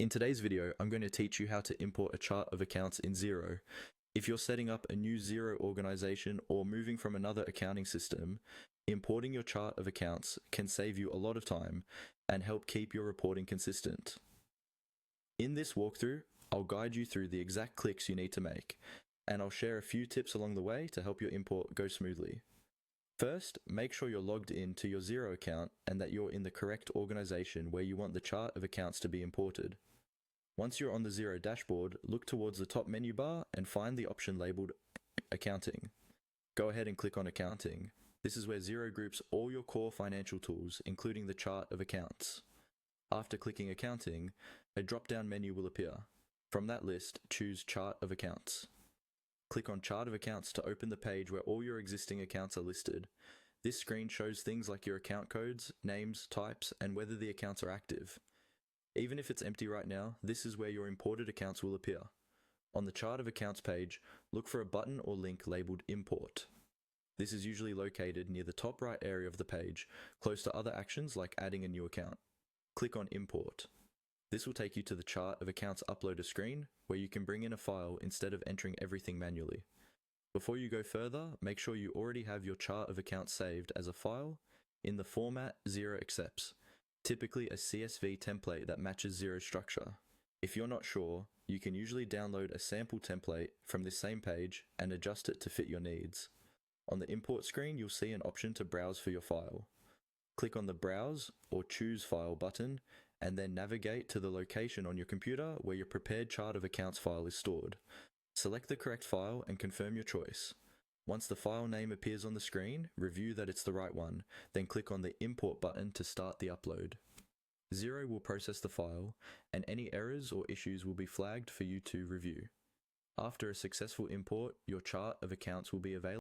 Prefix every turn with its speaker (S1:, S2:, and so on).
S1: In today's video, I'm going to teach you how to import a chart of accounts in Xero. If you're setting up a new Xero organization or moving from another accounting system, importing your chart of accounts can save you a lot of time and help keep your reporting consistent. In this walkthrough, I'll guide you through the exact clicks you need to make, and I'll share a few tips along the way to help your import go smoothly. First, make sure you're logged in to your Xero account and that you're in the correct organization where you want the chart of accounts to be imported. Once you're on the Xero dashboard, look towards the top menu bar and find the option labeled Accounting. Go ahead and click on Accounting. This is where Xero groups all your core financial tools, including the chart of accounts. After clicking Accounting, a drop-down menu will appear. From that list, choose Chart of Accounts. Click on Chart of Accounts to open the page where all your existing accounts are listed. This screen shows things like your account codes, names, types, and whether the accounts are active. Even if it's empty right now, this is where your imported accounts will appear. On the Chart of Accounts page, look for a button or link labeled Import. This is usually located near the top right area of the page, close to other actions like adding a new account. Click on Import. This will take you to the Chart of Accounts Uploader screen, where you can bring in a file instead of entering everything manually. Before you go further, make sure you already have your Chart of Accounts saved as a file in the format Xero accepts, typically a CSV template that matches Xero's structure. If you're not sure, you can usually download a sample template from this same page and adjust it to fit your needs. On the import screen, you'll see an option to browse for your file. Click on the Browse or Choose File button and then navigate to the location on your computer where your prepared chart of accounts file is stored. Select the correct file and confirm your choice. Once the file name appears on the screen, review that it's the right one, then click on the Import button to start the upload. Xero will process the file, and any errors or issues will be flagged for you to review. After a successful import, your chart of accounts will be available.